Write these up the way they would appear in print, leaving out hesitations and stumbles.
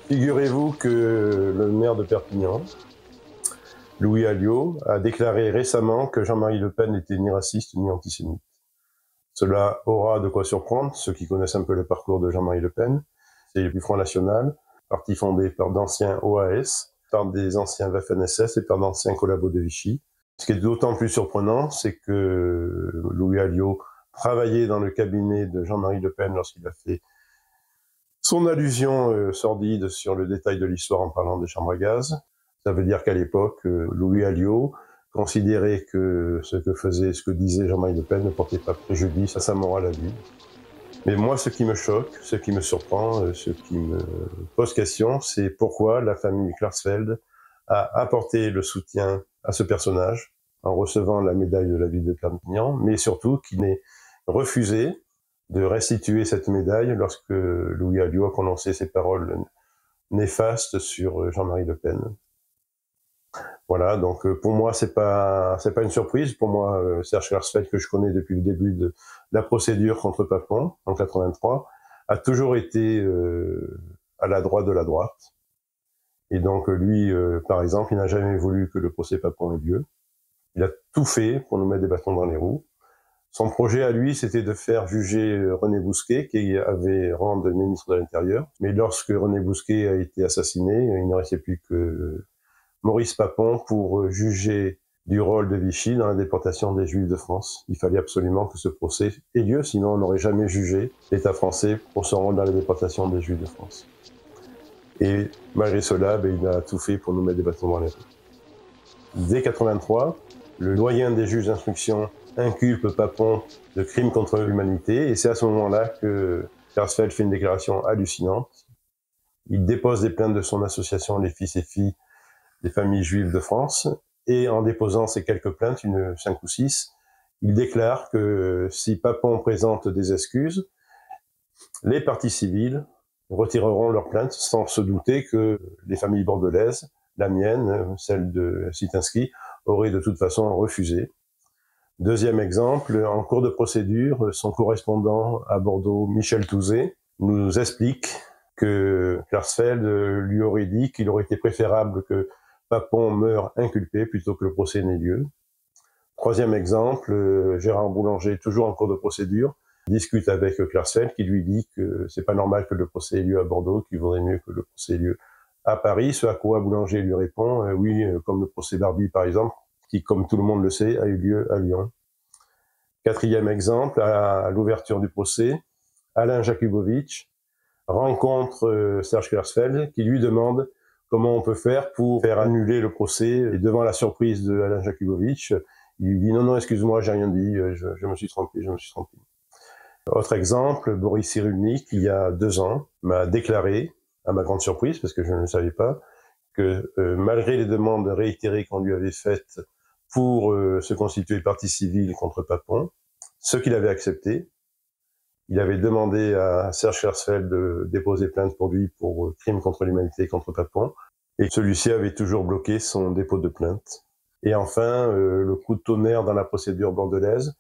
Figurez-vous que le maire de Perpignan, Louis Alliot, a déclaré récemment que Jean-Marie Le Pen n'était ni raciste ni antisémite. Cela aura de quoi surprendre ceux qui connaissent un peu le parcours de Jean-Marie Le Pen. C'est du Front National, parti fondé par d'anciens OAS, par des anciens Waffen-SS et par d'anciens collabos de Vichy. Ce qui est d'autant plus surprenant, c'est que Louis Alliot travaillait dans le cabinet de Jean-Marie Le Pen lorsqu'il a fait son allusion sordide sur le détail de l'histoire en parlant des chambres à gaz. Ça veut dire qu'à l'époque, Louis Alliot considérait que ce que disait Jean-Marie Le Pen ne portait pas préjudice à sa morale à lui. Mais moi, ce qui me choque, ce qui me surprend, ce qui me pose question, c'est pourquoi la famille Klarsfeld a apporté le soutien à ce personnage en recevant la médaille de la ville de Perpignan, mais surtout qu'il n'ait refusé de restituer cette médaille lorsque Louis Alliot a prononcé ses paroles néfastes sur Jean-Marie Le Pen. Voilà, donc pour moi, c'est pas une surprise. Pour moi, Serge Klarsfeld, que je connais depuis le début de la procédure contre Papon, en 83, a toujours été à la droite de la droite. Et donc lui, par exemple, il n'a jamais voulu que le procès Papon ait lieu. Il a tout fait pour nous mettre des bâtons dans les roues. Son projet à lui, c'était de faire juger René Bousquet, qui avait rang de ministre de l'Intérieur. Mais lorsque René Bousquet a été assassiné, il ne restait plus que Maurice Papon pour juger du rôle de Vichy dans la déportation des Juifs de France. Il fallait absolument que ce procès ait lieu, sinon on n'aurait jamais jugé l'État français pour son rôle dans la déportation des Juifs de France. Et malgré cela, il a tout fait pour nous mettre des bâtons dans les roues. Dès 83, le doyen des juges d'instruction inculpe Papon de crimes contre l'humanité, et c'est à ce moment-là que Klarsfeld fait une déclaration hallucinante. Il dépose des plaintes de son association Les Fils et Filles des familles juives de France, et en déposant ces quelques plaintes, 5 ou 6, il déclare que si Papon présente des excuses, les parties civiles retireront leurs plaintes sans se douter que les familles bordelaises, la mienne, celle de Sitansky, auraient de toute façon refusé. Deuxième exemple, en cours de procédure, son correspondant à Bordeaux, Michel Touzé, nous explique que Klarsfeld lui aurait dit qu'il aurait été préférable que Papon meurt inculpé plutôt que le procès n'ait lieu. Troisième exemple, Gérard Boulanger, toujours en cours de procédure, discute avec Klarsfeld qui lui dit que c'est pas normal que le procès ait lieu à Bordeaux, qu'il vaudrait mieux que le procès ait lieu à Paris, ce à quoi Boulanger lui répond oui, comme le procès Barbie par exemple, qui, comme tout le monde le sait, a eu lieu à Lyon. Quatrième exemple, à l'ouverture du procès, Alain Jakubowicz rencontre Serge Klarsfeld qui lui demande comment on peut faire pour faire annuler le procès. Et devant la surprise de Alain Jakubowicz, il lui dit non, excuse-moi, j'ai rien dit, je me suis trompé. Autre exemple, Boris Cyrulnik, il y a 2 ans, m'a déclaré, à ma grande surprise, parce que je ne le savais pas, que malgré les demandes réitérées qu'on lui avait faites pour se constituer partie civile contre Papon, ce qu'il avait accepté, il avait demandé à Serge Klarsfeld de déposer plainte pour lui pour crime contre l'humanité contre Papon, et celui-ci avait toujours bloqué son dépôt de plainte. Et enfin, le coup de tonnerre dans la procédure bordelaise.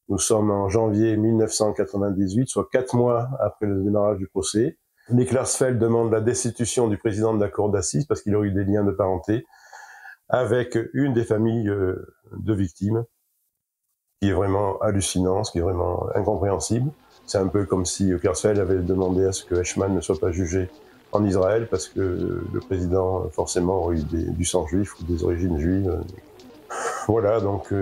Nous sommes en janvier 1998, soit 4 mois après le démarrage du procès. Les Klarsfeld demandent la destitution du président de la cour d'assises parce qu'il aurait eu des liens de parenté avec une des familles de victimes, qui est vraiment hallucinant, ce qui est vraiment incompréhensible. C'est un peu comme si Klarsfeld avait demandé à ce que Eichmann ne soit pas jugé en Israël parce que le président, forcément, aurait eu du sang juif ou des origines juives. Voilà, donc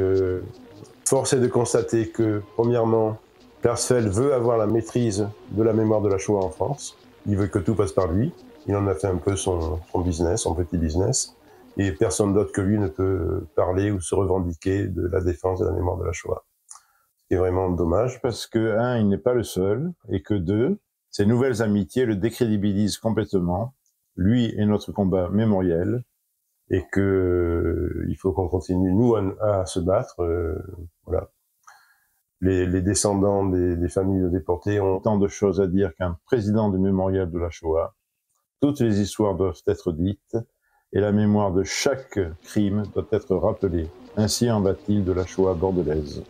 force est de constater que, premièrement, Klarsfeld veut avoir la maîtrise de la mémoire de la Shoah en France. Il veut que tout passe par lui. Il en a fait un peu son business, son petit business. Et personne d'autre que lui ne peut parler ou se revendiquer de la défense de la mémoire de la Shoah. Ce qui est vraiment dommage. Parce que, 1, il n'est pas le seul, et que 2, ces nouvelles amitiés le décrédibilisent complètement, lui et notre combat mémoriel, et que il faut qu'on continue, nous, à se battre. Voilà. Les descendants des familles de déportés ont tant de choses à dire qu'un président du mémorial de la Shoah. Toutes les histoires doivent être dites, et la mémoire de chaque crime doit être rappelée. Ainsi en va-t-il de la Shoah bordelaise.